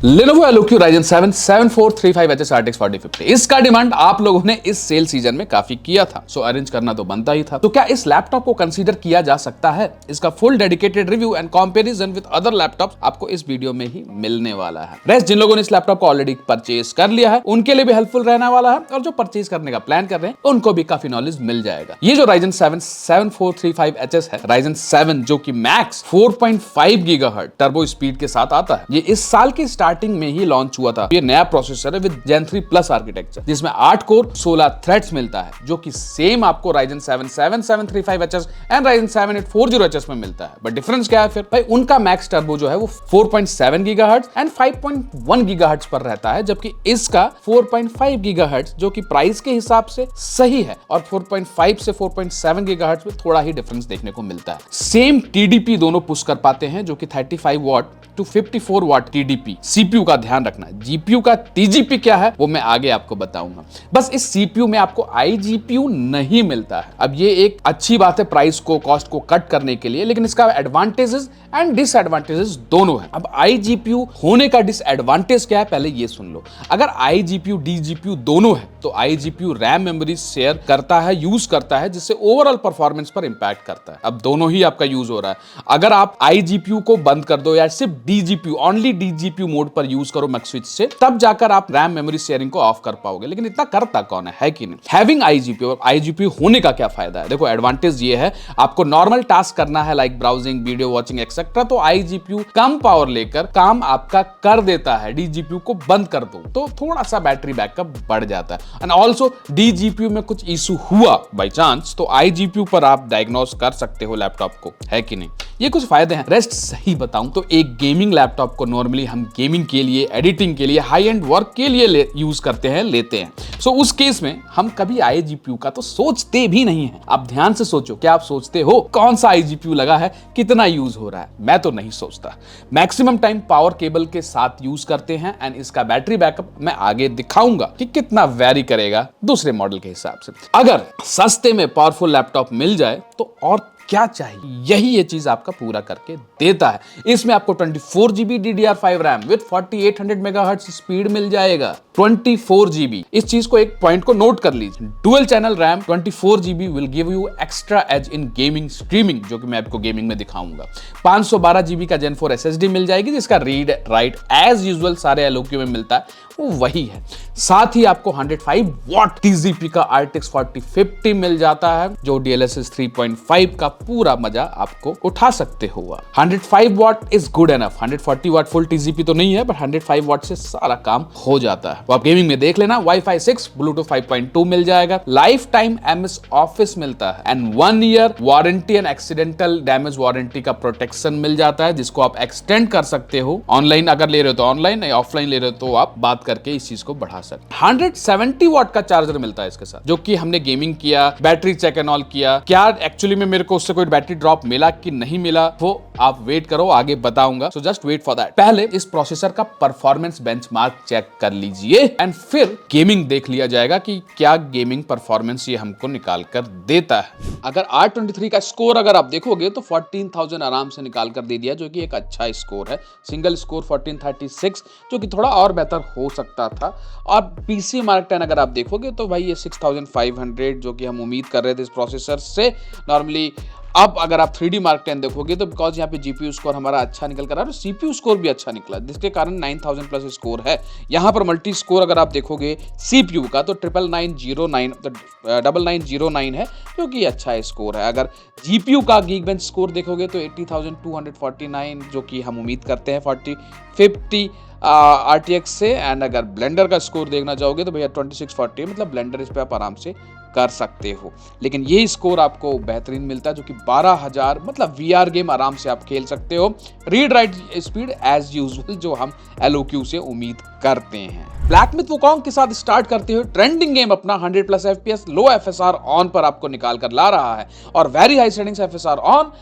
Lenovo Eloquio Ryzen 7 7435HS RTX 4050 इसका demand आप लोगों ने इस सेल सीजन में काफी किया था, सो अरेंज करना तो बनता ही था। तो क्या इस लैपटॉप को कंसीडर किया जा सकता है? इसका full dedicated review and comparison with other laptops आपको इस वीडियो में ही मिलने वाला है। रेस्ट जिन लोगों ने इस लैपटॉप को ऑलरेडी परचेज कर लिया है उनके लिए भी हेल्पफुल रहने वाला है, और जो परचेज करने का प्लान कर रहे हैं उनको भी काफी नॉलेज मिल जाएगा। ये जो Ryzen 7 7435HS है, Ryzen 7 जो कि मैक्स 4.5 GHz टर्बो स्पीड के साथ आता है, ये इस साल की स्टार्टिंग में ही लॉन्च हुआ था। ये नया प्रोसेसर है विद Gen 3 प्लस आर्किटेक्चर, जिसमें 8 कोर 16 थ्रेड्स मिलता है, जो कि सेम आपको Ryzen 7 7735HS and Ryzen 7 840HS में मिलता है। बट डिफरेंस क्या है फिर भाई? उनका मैक्स टर्बो जो है वो 4.7 GHz एंड 5.1 GHz पर रहता है, जबकि इसका 4.5 GHz जो कि प्राइस के हिसाब से सही है, और 4.5 से 4.7 GHz में थोड़ा ही डिफरेंस देखने को मिलता है। सेम TDP दोनों पुश कर पाते हैं, जो कि 35 watt to 54 watt TDP। CPU का ध्यान रखना है, GPU का TGP क्या है वो मैं आगे आपको बताऊंगा। बस इस CPU में आपको iGPU नहीं मिलता है। अब ये एक अच्छी बात है प्राइस को, कॉस्ट को कट करने के लिए, लेकिन इसका एडवांटेजेस एंड डिसएडवांटेजेस दोनों है। अब iGPU होने का डिसएडवांटेज क्या है पहले ये सुन लो। अगर iGPU DGPU दोनों है तो iGPU रैम मेमोरी शेयर करता है, यूज करता है, जिससे ओवरऑल परफॉर्मेंस पर इंपैक्ट करता है। अब दोनों ही आपका यूज हो रहा है। अगर आप iGPU को बंद कर दो या सिर्फ DGPU ओनली DGPU मोड पर यूज करो मैक स्विच से, तब जाकर आप रैम मेमोरी शेयरिंग को ऑफ कर पाओगे। लेकिन इतना करता कौन है कि नहीं? हैविंग iGPU और iGPU होने का क्या फायदा है? देखो एडवांटेज ये है, आपको नॉर्मल टास्क करना है like browsing, video watching etcetera, तो iGPU कम पावर लेकर काम आपका कर देता है। DGPU को बंद कर दो तो थोड़ा सा बैटरी बैकअप बढ़ जाता है। एंड ऑल्सो DGPU में कुछ इशू हुआ बाई चांस तो iGPU पर आप डायग्नोस कर सकते हो लैपटॉप को, है कि नहीं? ये कुछ फायदे हैं। रेस्ट सही बताऊं तो एक गेमिंग लैपटॉप को नॉर्मली हम गेमिंग के लिए, एडिटिंग के लिए, हाई एंड वर्क के लिए यूज करते हैं, लेते हैं। सो उस केस में हम कभी iGPU का तो सोचते भी नहीं है। आप ध्यान से सोचो, क्या आप सोचते हो कौन सा iGPU लगा है, कितना यूज हो रहा है? मैं तो नहीं सोचता। मैक्सिमम टाइम पावर केबल के साथ यूज करते हैं, एंड इसका बैटरी बैकअप मैं आगे दिखाऊंगा कि कितना वेरी करेगा दूसरे मॉडल के हिसाब से। अगर सस्ते में पावरफुल लैपटॉप मिल जाए तो और क्या चाहिए? यही ये चीज आपका पूरा करके देता है। इसमें आपको 24 GB DDR5 RAM with 4800 megahertz speed मिल जाएगा। 24 GB, इस चीज को एक पॉइंट को नोट कर लीजिए। Dual channel RAM 24 GB will give you extra edge in gaming streaming, जो कि मैं आपको गेमिंग में दिखाऊंगा। 512 GB का Gen 4 SSD मिल जाएगी, जिसका रीड राइट एज यूजुअल सारे Eloquio में मिलता है, वो वही है। साथ ही आपको 105 वॉट TGP का RTX 4050 मिल जाता है, जो DLSS 3.5 का पूरा मजा आपको उठा सकते हो। 105 what is good enough. 140 what full TGP तो नहीं है, बट 105 वॉट से सारा काम हो जाता है। वो आप गेमिंग में देख लेना। Wi-Fi 6, Bluetooth 5.2 मिल जाएगा। लाइफ टाइम MS Office मिलता है, and 1 year warranty and accidental damage warranty का प्रोटेक्शन मिल जाता है, जिसको आप एक्सटेंड कर सकते हो। ऑनलाइन अगर ले रहे हो तो ऑनलाइन, या ऑफलाइन ले रहे हो तो आप बात करके इस चीज को बढ़ा सकते। 170 वॉट का चार्जर मिलता है इसके साथ, जो कि हमने गेमिंग किया, बैटरी चेक एंड ऑल किया। क्या एक्चुअली में मेरे को उससे कोई बैटरी ड्रॉप मिला कि नहीं मिला, वो आप वेट करो, आगे बताऊंगा। So just wait for that. पहले इस प्रोसेसर का परफॉर्मेंस बेंचमार्क चेक कर लीजिए, एंड फिर गेमिंग देख लिया जाएगा कि क्या गेमिंग परफॉर्मेंस ये हमको निकाल कर देता है। अगर R23 का स्कोर अगर आप देखोगे तो 14,000 आराम से निकाल कर दे दिया, जो कि एक अच्छा स्कोर है। सिंगल स्कोर 1436, जो कि थोड़ा और बेहतर हो सकता था। और PC Mark 10 अगर आप देखोगे तो भाई ये 6500, जो कि हम उम्मीद कर रहे थे इस प्रोसेसर से नॉर्मली। अब अगर आप 3D Mark 10 देखोगे तो बिकॉज यहाँ पे GPU स्कोर हमारा अच्छा निकल कर रहा है, और CPU स्कोर भी अच्छा निकला, जिसके कारण 9000 प्लस स्कोर है। यहाँ पर मल्टी स्कोर अगर आप देखोगे CPU का तो 9909 है, जो कि अच्छा स्कोर है। अगर GPU का Geekbench स्कोर देखोगे तो 80,249, जो कि हम उम्मीद करते हैं 4050 RTX से। एंड अगर ब्लेंडर का स्कोर देखना चाहोगे तो भैया 2640, मतलब ब्लेंडर इस पे आप आराम से कर सकते हो। लेकिन ये स्कोर आपको बेहतरीन मिलता है, जो कि 12,000, मतलब VR गेम आराम से आप खेल सकते हो। Read write speed as usual, जो हम Eloquio से उम्मीद करते हैं। ब्लैक मिथ वुकोंग के साथ स्टार्ट करते हुए ट्रेंडिंग गेम अपना 100 plus FPS low FSR on पर आपको निकाल कर ला रहा है, और very high settings FSR on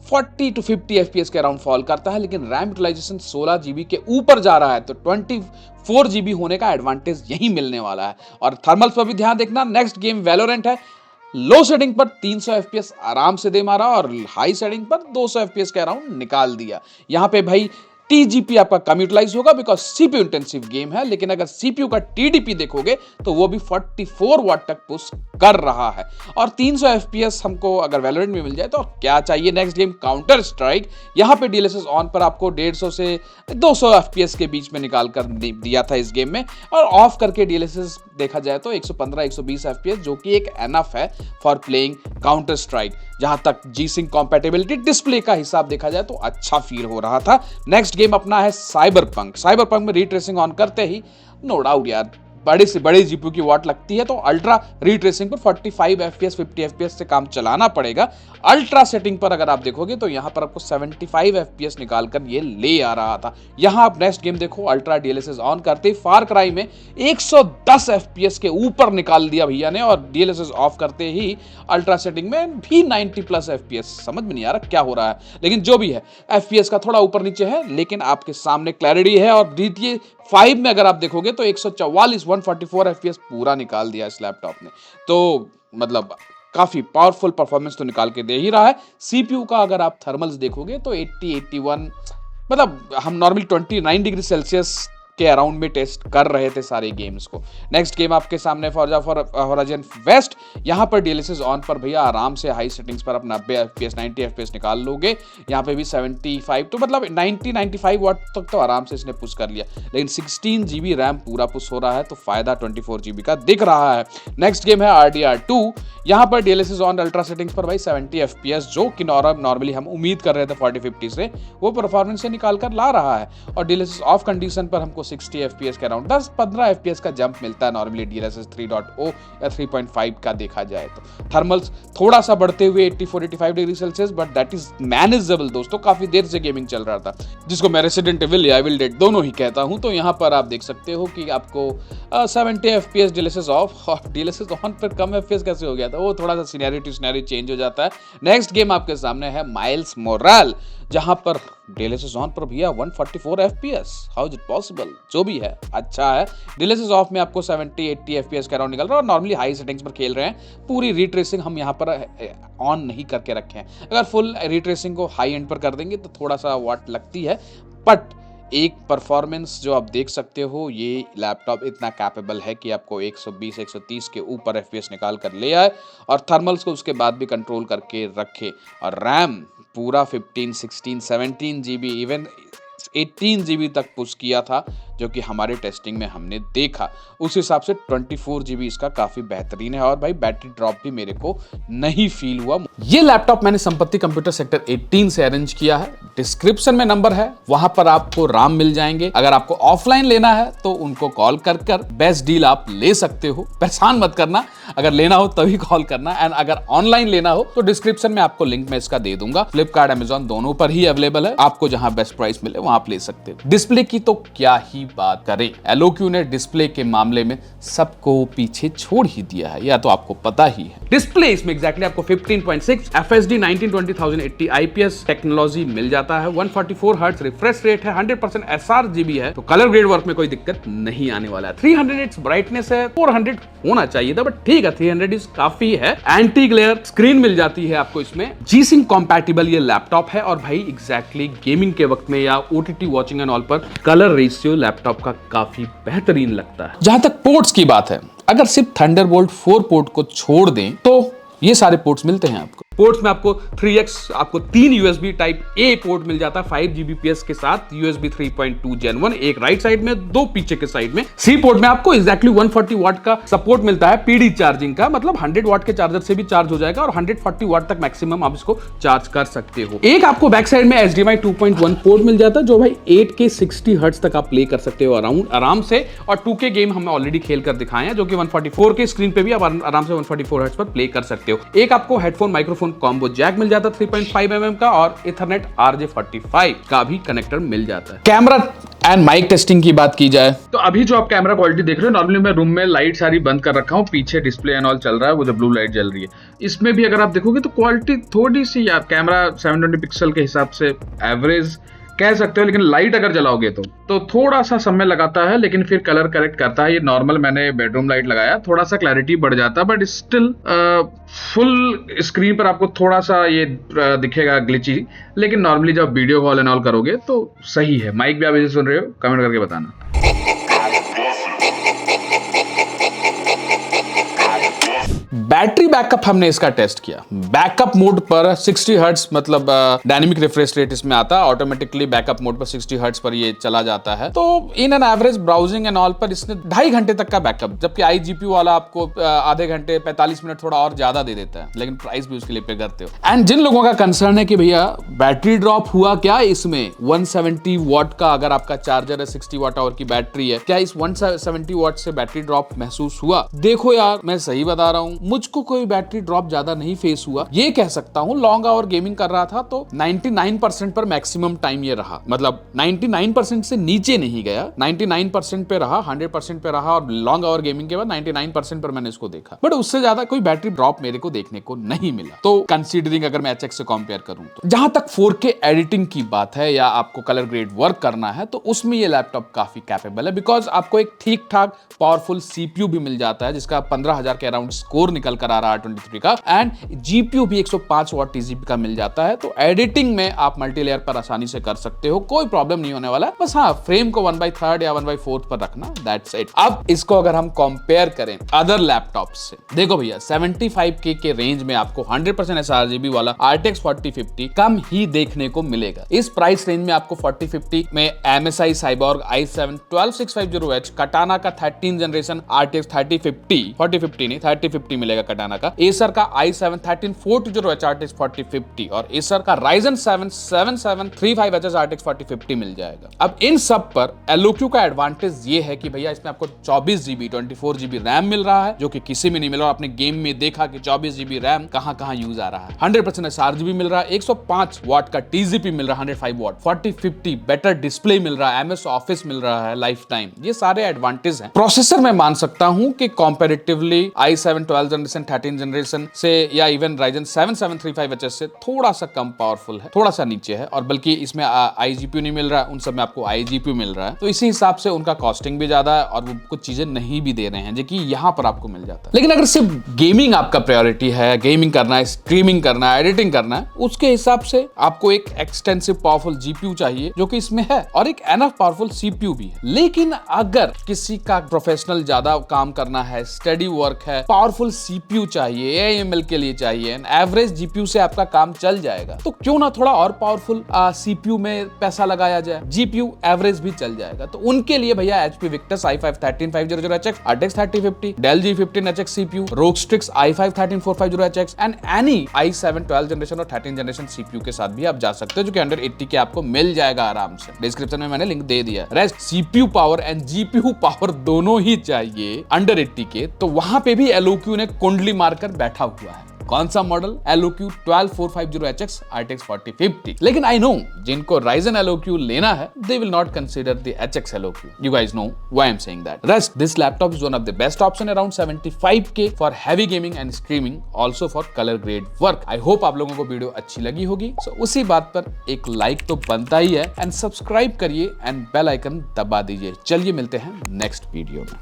40 to 50 FPS के अराउंड फॉल करता है। लेकिन रैम यूटिलाइजेशन 16 GB के ऊपर जा रहा है, तो 24 GB होने का एडवांटेज यही मिलने वाला है। और थर्मल्स पर भी ध्यान देखना। नेक्स्ट गेम वैलोरेंट है, लो सेटिंग पर 300 FPS आराम से दे मारा, और हाई सेटिंग पर 200 FPS के अराउंड निकाल दिया। यहाँ पे भाई TGP आपका कम यूटिलाइज होगा बिकॉज CPU इंटेंसिव गेम है, लेकिन अगर CPU का TDP देखोगे तो वो भी 44 वाट तक पुश कर रहा है। और 300 FPS हमको अगर वैलोरेंट में मिल जाए तो क्या चाहिए। नेक्स्ट गेम काउंटर स्ट्राइक, यहाँ पे DLSS ऑन पर आपको 150 से 200 FPS के बीच में निकाल कर दिया था इस गेम में, और ऑफ करके DLSS देखा जाए तो 115-120 FPS, जो कि एक एनफ है फॉर प्लेइंग काउंटर स्ट्राइक। जहां तक G-Sync कॉम्पैटिबिलिटी डिस्प्ले का हिसाब देखा जाए तो अच्छा फील हो रहा था। नेक्स्ट गेम अपना है साइबरपंक। साइबरपंक में रीट्रेसिंग ऑन करते ही नो डाउट यार बड़े से बड़े जीपीयू की वाट लगती है, तो अल्ट्रा रीट्रेसिंग पर 45 FPS 50 FPS से काम चलाना पड़ेगा। अल्ट्रा सेटिंग पर अगर आप देखोगे तो यहां पर आपको 75 FPS निकाल कर ये ले आ रहा था। यहां आप नेक्स्ट गेम देखो, अल्ट्रा DLSS ऑन करते ही फार क्राई में 110 FPS के ऊपर निकाल दिया भैया ने, और DLSS ऑफ करते ही अल्ट्रा सेटिंग में भी 90+ FPS। समझ में नहीं आ रहा क्या हो रहा है, लेकिन जो भी है FPS का थोड़ा ऊपर नीचे है, लेकिन आपके सामने क्लैरिटी है। और GTA 5 में अगर आप देखोगे तो 144 FPS पूरा निकाल दिया इस लैपटॉप ने, तो मतलब काफी पावरफुल परफॉर्मेंस तो निकाल के दे ही रहा है। CPU का अगर आप थर्मल्स देखोगे तो 80-81, मतलब हम नॉर्मली 29 डिग्री सेल्सियस के अराउंड में टेस्ट कर रहे थे सारे गेम्स को। नेक्स्ट गेम आपके सामने फॉर्जा होराइजन वेस्ट, यहाँ पर DLSS ऑन पर भैया आराम से हाई सेटिंग्स पर आप 90 FPS 90 FPS निकाल लोगे। यहाँ पे भी 75 तो मतलब 90-95 वाट तक तो आराम से इसने पुश कर लिया, लेकिन 16 GB रैम पूरा पुश हो रहा है, तो फायदा 24 GB का दिख रहा है। नेक्स्ट गेम है RDR2, यहाँ पर DLSS ऑन अल्ट्रा सेटिंग्स पर भाई 70 FPS, जो कि नॉर्मली हम उम्मीद कर रहे थे 40-50 से, वो परफॉर्मेंस से निकाल कर ला रहा है। और DLSS ऑफ कंडीशन पर हमको 60 FPS के अराउंड 10-15 FPS का जंप मिलता है नॉर्मली DLSS 3.0 या 3.5 का देखा जाए तो। थर्मल्स थोड़ा सा बढ़ते हुए 84-85 degree Celsius, but that is manageable दोस्तों। काफी देर से गेमिंग चल रहा था, जिसको मैं रेसिडेंट एविल या एविल डेड दोनों ही कहता हूं। तो यहाँ पर आप देख सकते हो कि आपको 70 FPS DLSS ऑफ और DLSS ऑन पर कम FPS कैसे हो गया था, वो थोड़ा सा सिनेरियो चेंज हो जाता है। नेक्स्ट गेम आपके सामने है माइल्स मोराल, जहां पर DLSS ऑन पर भैया 144 FPS, how is it possible. जो भी है अच्छा है। DLSS ऑफ में आपको 70-80 FPS के अराउंड निकल रहा है, और नॉर्मली हाई सेटिंग्स पर खेल रहे हैं। पूरी रीट्रेसिंग हम यहाँ पर ऑन नहीं करके रखे हैं। अगर फुल रीट्रेसिंग को हाई एंड पर कर देंगे तो थोड़ा सा वाट लगती है, बट एक परफॉर्मेंस जो आप देख सकते हो, ये लैपटॉप इतना कैपेबल है कि आपको 120-130 के ऊपर FPS निकाल कर ले आए, और थर्मल्स को उसके बाद भी कंट्रोल करके रखे। और रैम पूरा 15, 16, 17 GB, इवन 18 GB तक पुश किया था, जो कि हमारे टेस्टिंग में हमने देखा। उस हिसाब से 24 GB इसका काफी बेहतरीन है, और भाई बैटरी ड्रॉप भी मेरे को नहीं फील हुआ। ये लैपटॉप मैंने संपत्ति कंप्यूटर सेक्टर 18 से अरेंज किया है। डिस्क्रिप्शन में नंबर है, वहां पर आपको राम मिल जाएंगे। अगर आपको ऑफलाइन लेना है तो उनको कॉल कर बेस्ट डील आप ले सकते हो। परेशान मत करना, अगर लेना हो तभी कॉल करना। एंड अगर ऑनलाइन लेना हो तो डिस्क्रिप्शन में आपको लिंक मैं इसका दे दूंगा। फ्लिपकार्ट, अमेजॉन दोनों पर ही अवेलेबल है। आपको जहां बेस्ट प्राइस मिले वहां आप ले सकते हो। डिस्प्ले की तो क्या ही बात करें, LOQ ने डिस्प्ले के मामले में सबको पीछे छोड़ ही दिया है, या तो आपको पता ही है। डिस्प्ले इसमें एग्जैक्टली आपको 15.6 FHD 1920 IPS टेक्नोलॉजी मिल जाता है। 144 हर्ट्ज रिफ्रेश रेट है, 100% sRGB है, तो कलर ग्रेड वर्क में कोई दिक्कत नहीं आने वाला है। 300 निट्स ब्राइटनेस है, 400 होना चाहिए था, बट ठीक है 300 इज काफी है। एंटी ग्लेयर स्क्रीन मिल जाती है आपको इसमें। G-Sync कॉम्पैटिबल ये लैपटॉप है, और भाई एग्जैक्टली गेमिंग के वक्त में या OTT वॉचिंग एंड ऑल पर कलर रेशियो लैपटॉप का काफी बेहतरीन लगता है। जहां तक पोर्ट्स की बात है, अगर सिर्फ थंडरबोल्ट 4 पोर्ट को छोड़ दें तो ये सारे पोर्ट्स मिलते हैं आपको। पोर्ट्स में आपको 3x आपको 3 USB टाइप A पोर्ट मिल जाता है 5 Gbps के साथ, USB 3.2 Gen 1 एक राइट साइड में, 2 पीछे के साइड में। C पोर्ट में आपको एग्जैक्टली 140 वाट का सपोर्ट मिलता है PD चार्जिंग का, मतलब 100 वाट के चार्जर से भी चार्ज हो जाएगा, और 140 वाट तक मैक्सिमम आप इसको चार्ज कर सकते हो। एक आपको बैक साइड में HDMI 2.1 पोर्ट मिल जाता है, जो भाई 8K 60 हर्ट्ज तक आप प्ले कर सकते हो अराउंड आराम से, और 2K गेम हमने ऑलरेडी खेल कर दिखाए हैं, जो कि 144 के स्क्रीन पे भी आप आराम से 144 हर्ट्ज पर प्ले कर सकते हो। एक आपको हेडफोन माइक्रोफोन कॉम्बो जैक मिल जाता है 3.5 mm का, और इथरनेट RJ45 का भी कनेक्टर मिल जाता है। कैमरा एंड माइक टेस्टिंग की बात की जाए तो अभी जो आप कैमरा क्वालिटी देख रहे हो, नॉर्मली मैं रूम में लाइट सारी बंद कर रखा हूँ, पीछे डिस्प्ले एंड ऑल चल रहा है, वो जो ब्लू लाइट जल रही है। इसमें भी अगर आप देखोगे तो क्वालिटी थोड़ी सी यार कैमरा 720 पिक्सल के हिसाब से एवरेज कह सकते हो, लेकिन लाइट अगर जलाओगे तो थोड़ा सा समय लगाता है, लेकिन फिर कलर करेक्ट करता है। ये नॉर्मल मैंने बेडरूम लाइट लगाया, थोड़ा सा क्लैरिटी बढ़ जाता है, बट स्टिल फुल स्क्रीन पर आपको थोड़ा सा ये दिखेगा ग्लिची, लेकिन नॉर्मली जब वीडियो कॉल एंड ऑल करोगे तो सही है। माइक भी आप इसे सुन रहे हो, कमेंट करके बताना। बैटरी बैकअप हमने इसका टेस्ट किया। बैकअप मोड पर 60 हर्ट्ज मतलब डायनेमिक रिफ्रेश रेट इसमें आता है, ऑटोमेटिकली बैकअप मोड पर 60 हर्ट्ज पर ये चला जाता है। तो in an average browsing and all पर इसने 2.5 घंटे तक का बैकअप, जबकि iGPU वाला आपको आधे घंटे 45 मिनट थोड़ा और ज्यादा दे देता है, लेकिन प्राइस भी उसके लिए पे करते हो। एंड जिन लोगों का कंसर्न है कि भैया बैटरी ड्रॉप हुआ क्या इसमें, 170 वॉट का अगर आपका चार्जर है, 60 वॉट आवर की बैटरी है, क्या इस 170 वॉट से बैटरी ड्रॉप महसूस हुआ? देखो यार, मैं सही बता रहा हूं, मुझको कोई बैटरी ड्रॉप ज्यादा नहीं फेस हुआ। ये कह सकता हूं लॉन्ग आवर गेमिंग कर रहा था तो 99% पर मैक्सिमम टाइम ये रहा, मतलब 99% से नीचे नहीं गया, 99% पे रहा, 100% पे रहा, और लॉन्ग आवर गेमिंग के बाद 99% पर मैंने इसको देखा, बट उससे ज्यादा कोई बैटरी ड्रॉप मेरे को देखने को नहीं मिला। तो कंसीडरिंग अगर मैं HX से कंपेयर करूं तो जहां तक 4K एडिटिंग की बात है या आपको कलर ग्रेड वर्क करना है, तो उसमें ये लैपटॉप काफी कैपेबल है, बिकॉज आपको एक ठीक ठाक पावरफुल CPU भी मिल जाता है, जिसका 15,000 के अराउंड स्कोर निकल कर आ रहा है R23 का, एंड GPU भी 105 वॉट TGP का मिल जाता है। तो एडिटिंग में आप मल्टीलेयर पर आसानी से कर सकते हो, कोई प्रॉब्लम नहीं होने वाला है। बस हाँ, फ्रेम को 1/3 या 1/4 पर रखना, दैट्स इट। अब इसको अगर हम कंपेयर करें अदर लैपटॉप से, देखो भैया 75K के रेंज में आपको 100% sRGB वाला RTX 4050 कम ही देखने को मिलेगा। इस प्राइस रेंज में आपको 4050 में MSI Cyborg i7 12650H, कटाना का 13 जनरेशन RTX 4050 नहीं 3050 मिलेगा कटाना का, एसर का i7 13420H RTX 4050 और एसर का Ryzen 7 7735HS RTX 4050 मिल जाएगा। अब इन सब पर LOQ का एडवांटेज ये है कि भैया इसमें आपको 24GB 24GB रैम मिल रहा है, जो कि किसी में नहीं मिल रहा। आपने गेम में देखा कि 24GB रैम कहां यूज आ रहा है। 100% sRGB मिल रहा है, 105 वॉट का TGP मिल रहा है, 105 वॉट 4050 बेटर डिस्प्ले मिल रहा है, MS ऑफिस मिल रहा है लाइफ टाइम। ये सारे एडवांटेज हैं। प्रोसेसर मैं मान सकता हूं कि कंपैरेटिवली i7 12 जनरेशन 13 जनरेशन से या इवन Ryzen 7 7735HS से थोड़ा सा कम पावरफुल है, थोड़ा सा नीचे है, और बल्कि इसमें iGPU नहीं मिल रहा है, उन सब में आपको iGPU मिल रहा है। तो इसी हिसाब से उनका कॉस्टिंग भी ज्यादा है और वो कुछ चीजें नहीं भी दे रहे हैं, जो कि यहाँ पर आपको मिल जाता है। लेकिन अगर सिर्फ गेमिंग आपका प्रायोरिटी है, गेमिंग करना है, स्ट्रीमिंग करना है, एडिटिंग करना है, उसके हिसाब से आपको एक एक्सटेंसिव पावरफुल GPU चाहिए, जो कि इसमें है, और एक एनफ पावरफुल CPU भी है। लेकिन अगर किसी का प्रोफेशनल ज्यादा काम करना है, स्टडी वर्क है, पावरफुल CPU चाहिए, AML के लिए चाहिए, एवरेज GPU से आपका काम चल जाएगा, तो क्यों ना थोड़ा और पावरफुल CPU में पैसा लगाया जाए, GPU एवरेज भी चल जाएगा। तो उनके लिए भैया HP Victus i5 13500HX RTX 3050, Dell G15HX CPU, ROG Strix i5 13450HX and any i7 12 generation और 13 जनरेशन CPU के साथ भी आप जा सकते हो, जो कि अंडर 80 के आपको मिल जाएगा आराम से। डिस्क्रिप्शन में मैंने लिंक दे दिया। Rest CPU power and GPU power दोनों ही चाहिए अंडर 80 के, तो वहां पे भी LOQ ने कुंडली मारकर बैठा हुआ है। कौन सा मॉडल? LOQ 12450HX RTX 4050। लेकिन आई नो जिनको Ryzen LOQ लेना है, they will not consider the HX LOQ. You guys know why I'm saying that. Rest, this laptop is one of the best option around 75K for heavy gaming and streaming, also for color grade work. I hope आप लोगों को video अच्छी लगी होगी। So उसी बात पर एक लाइक तो बनता ही है, एंड सब्सक्राइब करिए एंड बेल आइकन दबा दीजिए। चलिए मिलते हैं नेक्स्ट वीडियो में।